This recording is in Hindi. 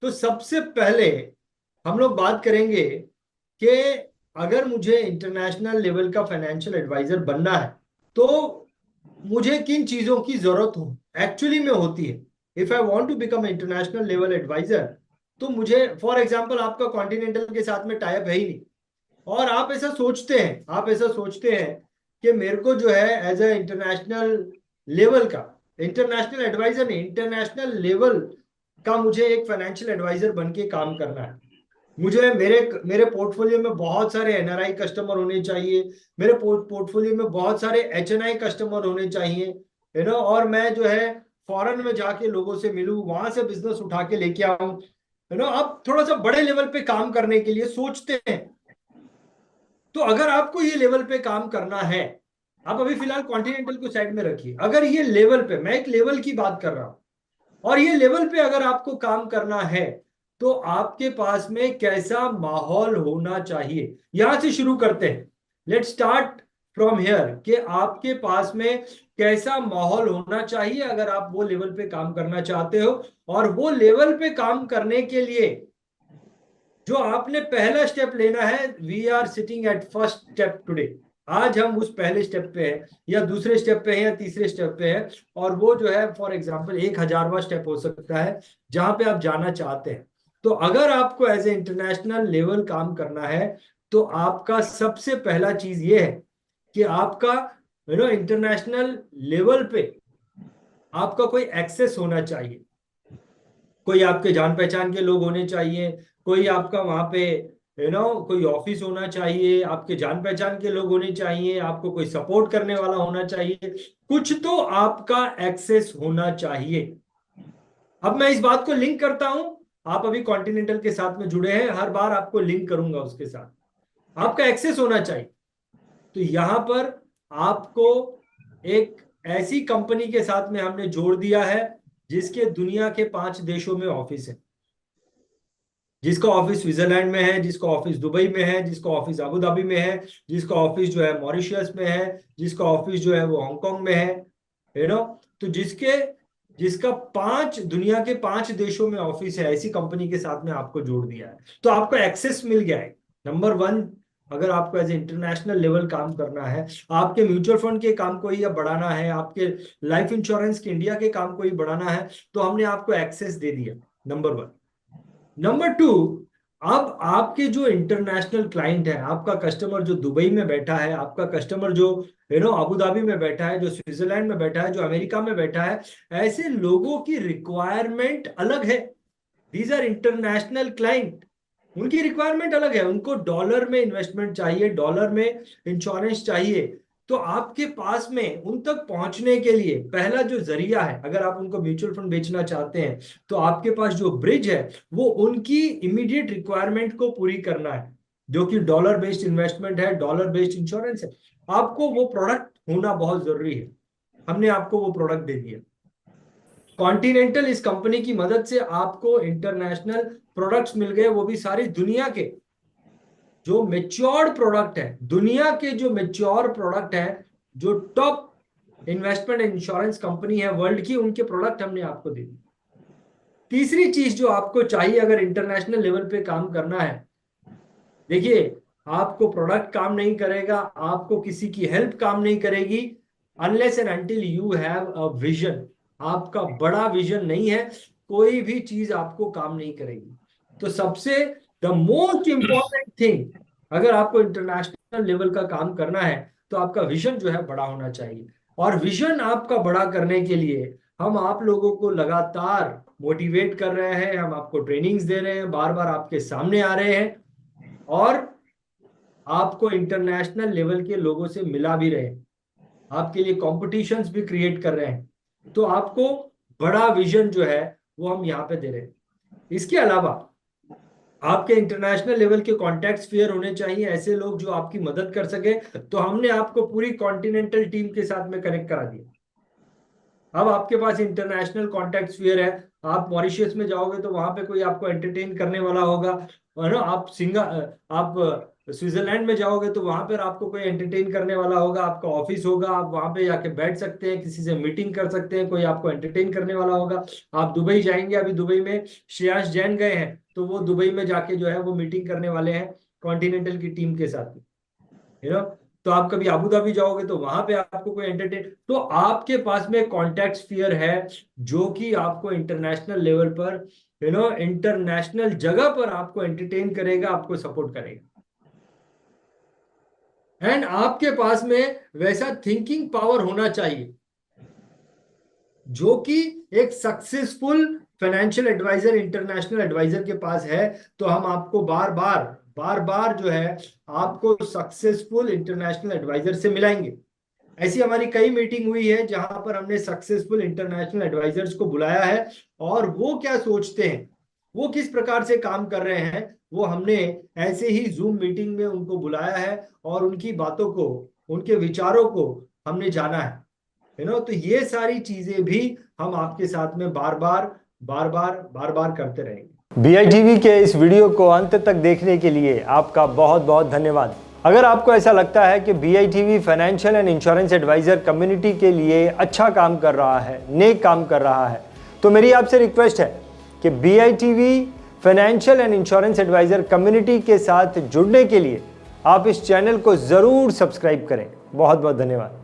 तो सबसे पहले हम लोग बात करेंगे कि अगर मुझे इंटरनेशनल लेवल का फाइनेंशियल एडवाइजर बनना है तो मुझे किन चीजों की जरूरत हो एक्चुअली में होती है। If I want to become international level advisor, तो मुझे फॉर एग्जांपल आपका कॉन्टिनेंटल के साथ में टाइप है ही नहीं, और आप ऐसा सोचते हैं कि मेरे को जो है एज ए इंटरनेशनल लेवल का, इंटरनेशनल एडवाइजर नहीं, इंटरनेशनल लेवल का मुझे एक फाइनेंशियल एडवाइजर बन के काम करना है। मुझे मेरे मेरे पोर्टफोलियो में बहुत सारे एनआरआई कस्टमर होने चाहिए, मेरे पोर्टफोलियो में बहुत सारे एचएनआई कस्टमर होने चाहिए, और मैं जो है फॉरेन में जाके लोगों से मिलूं, वहां से बिजनेस उठा के लेके आऊं। आप थोड़ा सा बड़े लेवल पे काम करने के लिए सोचते हैं। तो अगर आपको ये लेवल पे काम करना है, आप अभी फिलहाल कॉन्टिनेंटल को साइड में रखिए, अगर ये लेवल पे, मैं एक लेवल की बात कर रहा हूं, और ये लेवल पे अगर आपको काम करना है, तो आपके पास में कैसा माहौल होना चाहिए, यहां से शुरू करते हैं। लेट स्टार्ट फ्रॉम हियर कि आपके पास में कैसा माहौल होना चाहिए अगर आप वो लेवल पे काम करना चाहते हो। और वो लेवल पे काम करने के लिए जो आपने पहला स्टेप लेना है, we are sitting at first step today. आज हम उस पहले स्टेप पे हैं, या दूसरे स्टेप पे हैं, या तीसरे स्टेप पे हैं। और वो जो है फॉर एग्जांपल 1000वां स्टेप हो सकता है जहां पे आप जाना चाहते हैं। तो अगर आपको एज ए इंटरनेशनल लेवल काम करना है, तो आपका सबसे पहला चीज ये है कि आपका इंटरनेशनल लेवल पे आपका कोई एक्सेस होना चाहिए, कोई आपके जान पहचान के लोग होने चाहिए, कोई आपका वहां पे कोई ऑफिस होना चाहिए, आपके जान पहचान के लोग होने चाहिए, आपको कोई सपोर्ट करने वाला होना चाहिए, कुछ तो आपका एक्सेस होना चाहिए। अब मैं इस बात को लिंक करता हूं, आप अभी कॉन्टिनेंटल के साथ में जुड़े हैं, हर बार आपको लिंक करूंगा उसके साथ। आपका एक्सेस होना चाहिए। तो यहां पर आपको एक ऐसी कंपनी के साथ में हमने जोड़ दिया है जिसके दुनिया के 5 देशों में ऑफिस है, जिसका ऑफिस स्विट्जरलैंड में है, जिसका ऑफिस दुबई में है, जिसका ऑफिस अबू धाबी में है, जिसका ऑफिस जो है मॉरिशस में है, जिसका ऑफिस जो है वो हांगकांग में है। यू नो तो जिसका 5 दुनिया के 5 देशों में ऑफिस है, ऐसी कंपनी के साथ में आपको जोड़ दिया है। तो आपको एक्सेस मिल गया है। नंबर वन, अगर आपको एज इंटरनेशनल लेवल काम करना है, आपके म्यूचुअल फंड के काम को ही अब बढ़ाना है, आपके लाइफ इंश्योरेंस के इंडिया के काम को ही बढ़ाना है, तो हमने आपको एक्सेस दे दिया। Number one. नंबर टू, अब आपके जो इंटरनेशनल क्लाइंट है, आपका कस्टमर जो दुबई में बैठा है, आपका कस्टमर जो अबू धाबी में बैठा है, जो स्विट्जरलैंड में बैठा है, जो अमेरिका में बैठा है, ऐसे लोगों की रिक्वायरमेंट अलग है। These are international client. उनकी रिक्वायरमेंट अलग है, उनको डॉलर में इन्वेस्टमेंट चाहिए, डॉलर में इंश्योरेंस चाहिए। तो आपके पास में उन तक पहुंचने के लिए पहला जो जरिया है, अगर आप उनको म्यूचुअल फंड बेचना चाहते हैं, तो आपके पास जो ब्रिज है वो उनकी इमीडिएट रिक्वायरमेंट को पूरी करना है, जो कि डॉलर बेस्ड इन्वेस्टमेंट है, डॉलर बेस्ड इंश्योरेंस है। आपको वो प्रोडक्ट होना बहुत जरूरी है। हमने आपको वो प्रोडक्ट दे दिया। कॉन्टिनेंटल इस कंपनी की मदद से आपको इंटरनेशनल प्रोडक्ट्स मिल गए, वो भी सारी दुनिया के जो मेच्योर्ड प्रोडक्ट है, दुनिया के जो मेच्योर प्रोडक्ट है, जो टॉप इन्वेस्टमेंट इंश्योरेंस कंपनी है वर्ल्ड की, उनके प्रोडक्ट हमने आपको दे दिए। तीसरी चीज जो आपको चाहिए अगर इंटरनेशनल लेवल पे काम करना है, देखिए, आपको प्रोडक्ट काम नहीं करेगा, आपको किसी की हेल्प काम नहीं करेगी, unless and until you have a vision. आपका बड़ा विजन नहीं है, कोई भी चीज आपको काम नहीं करेगी। तो सबसे द मोस्ट इंपॉर्टेंट थिंग, अगर आपको इंटरनेशनल लेवल का काम करना है, तो आपका विजन जो है बड़ा होना चाहिए। और विजन आपका बड़ा करने के लिए हम आप लोगों को लगातार मोटिवेट कर रहे हैं, हम आपको ट्रेनिंग्स दे रहे हैं, बार बार आपके सामने आ रहे हैं, और आपको इंटरनेशनल लेवल के लोगों से मिला भी रहे हैं, आपके लिए कॉम्पिटिशन्स भी क्रिएट कर रहे हैं। तो आपको बड़ा विजन जो है वो हम यहाँ पे दे रहे हैं। इसके अलावा आपके इंटरनेशनल लेवल के कॉन्टैक्ट फेयर होने चाहिए, ऐसे लोग जो आपकी मदद कर सके। तो हमने आपको पूरी कॉन्टिनेंटल टीम के साथ में कनेक्ट करा दिया। अब आपके पास इंटरनेशनल कॉन्टैक्ट स्फीयर है। आप मॉरिशस में जाओगे तो वहां पे कोई आपको एंटरटेन करने वाला होगा, है ना। आप स्विट्जरलैंड में जाओगे तो वहां पर आपको कोई एंटरटेन करने वाला होगा, आपका ऑफिस होगा, आप वहां पे जाके बैठ सकते हैं, किसी से मीटिंग कर सकते हैं, कोई आपको एंटरटेन करने वाला होगा। आप दुबई जाएंगे, अभी दुबई में श्रेयस जैन गए हैं, तो वो दुबई में जाके जो है वो मीटिंग करने वाले हैं कॉन्टिनेंटल की टीम के साथ, यू नो। तो आप कभी अबू धाबी जाओगे तो वहां पे आपको कोई एंटरटेन, तो आपके पास में कॉन्टैक्ट स्फीयर है जो कि आपको इंटरनेशनल लेवल पर, इंटरनेशनल जगह पर आपको एंटरटेन करेगा, आपको सपोर्ट करेगा। एंड आपके पास में वैसा थिंकिंग पावर होना चाहिए जो कि एक successful financial advisor, international advisor के पास है। तो हम आपको बार बार जो है आपको सक्सेसफुल इंटरनेशनल एडवाइजर से मिलाएंगे। ऐसी हमारी कई मीटिंग हुई है जहां पर हमने सक्सेसफुल इंटरनेशनल एडवाइजर्स को बुलाया है, और वो क्या सोचते हैं, वो किस प्रकार से काम कर रहे हैं, वो हमने ऐसे ही जूम मीटिंग में उनको बुलाया है, और उनकी बातों को, उनके विचारों को हमने जाना है, तो ये सारी चीजें भी हम आपके साथ में बार बार करते रहेंगे। BITV के इस वीडियो को अंत तक देखने के लिए आपका बहुत बहुत धन्यवाद। अगर आपको ऐसा लगता है कि BITV financial and insurance advisor community के लिए अच्छा काम कर रहा है, नेक काम कर रहा है, तो मेरी आपसे रिक्वेस्ट है कि BITV financial and insurance advisor community के साथ जुड़ने के लिए आप इस चैनल को ज़रूर सब्सक्राइब करें। बहुत बहुत धन्यवाद।